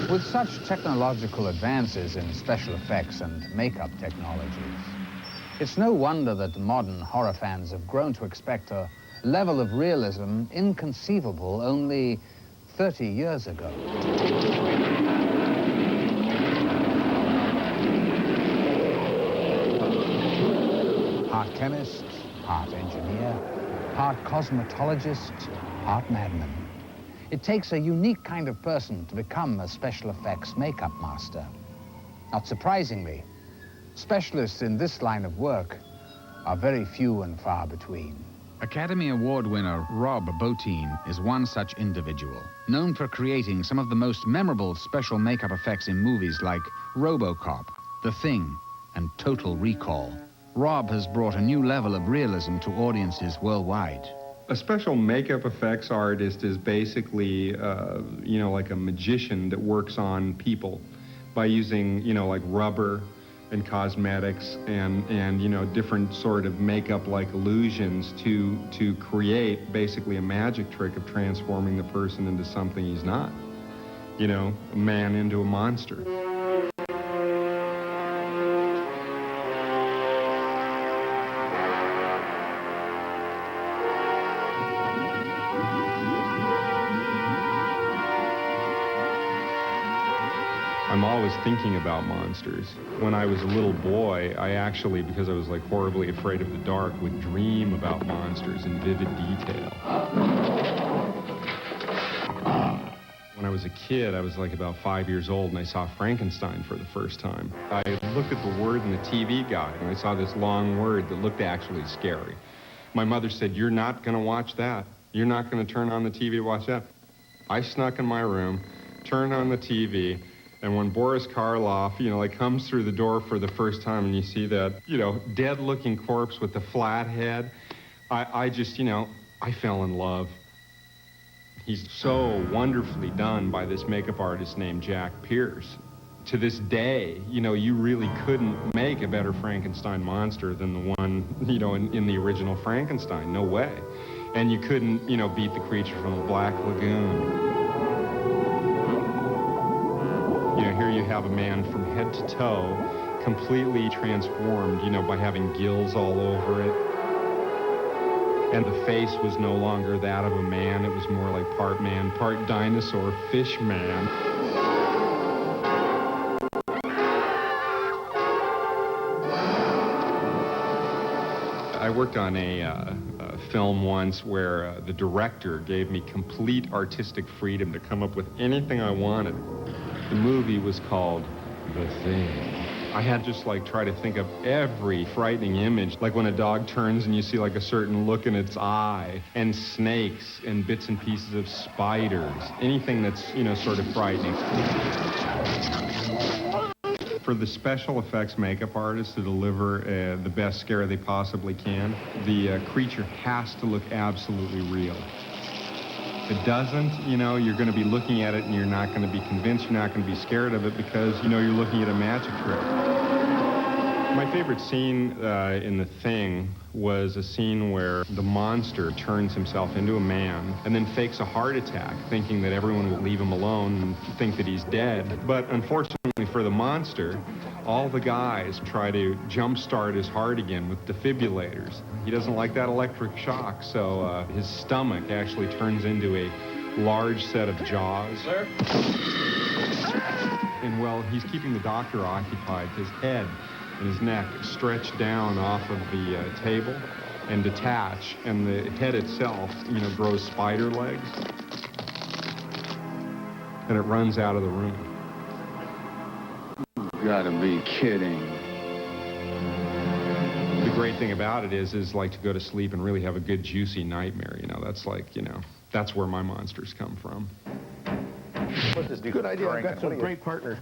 With such technological advances in special effects and makeup technologies, it's no wonder that modern horror fans have grown to expect a level of realism inconceivable only 30 years ago. Part chemist, part engineer, part cosmetologist, part madman. It takes a unique kind of person to become a special effects makeup master. Not surprisingly, specialists in this line of work are very few and far between. Academy Award winner Rob Bottin is one such individual, known for creating some of the most memorable special makeup effects in movies like RoboCop, The Thing, and Total Recall. Rob has brought a new level of realism to audiences worldwide. A special makeup effects artist is basically, like a magician that works on people by using, like rubber and cosmetics and different sort of makeup-like illusions to create basically a magic trick of transforming the person into something he's not. A man into a monster. I'm always thinking about monsters. When I was a little boy, I actually, because I was like horribly afraid of the dark, would dream about monsters in vivid detail. When I was a kid, I was like about 5 years old, and I saw Frankenstein for the first time. I looked at the word in the TV guide, and I saw this long word that looked actually scary. My mother said, "You're not going to watch that. You're not going to turn on the TV to watch that." I snuck in my room, turned on the TV, and when Boris Karloff, comes through the door for the first time and you see that, dead-looking corpse with the flat head, I just, I fell in love. He's so wonderfully done by this makeup artist named Jack Pierce. To this day, you really couldn't make a better Frankenstein monster than the one, in the original Frankenstein. No way. And you couldn't, beat the creature from the Black Lagoon. Here you have a man from head to toe, completely transformed, by having gills all over it. And the face was no longer that of a man. It was more like part man, part dinosaur, fish man. I worked on a film once where the director gave me complete artistic freedom to come up with anything I wanted. The movie was called The Thing. I had to just try to think of every frightening image, like when a dog turns and you see a certain look in its eye, and snakes and bits and pieces of spiders, anything that's, sort of frightening. For the special effects makeup artists to deliver the best scare they possibly can, the creature has to look absolutely real. If it doesn't, you're going to be looking at it and you're not going to be convinced, you're not going to be scared of it because, you're looking at a magic trick. My favorite scene in The Thing was a scene where the monster turns himself into a man and then fakes a heart attack, thinking that everyone will leave him alone and think that he's dead. But unfortunately for the monster, all the guys try to jumpstart his heart again with defibrillators. He doesn't like that electric shock, so his stomach actually turns into a large set of jaws. Sir? And while he's keeping the doctor occupied, his head and his neck stretch down off of the table and detach, and the head itself, grows spider legs, and it runs out of the room. You gotta be kidding. The great thing about it is to go to sleep and really have a good juicy nightmare. That's that's where my monsters come from. Good idea. I've got some great partners.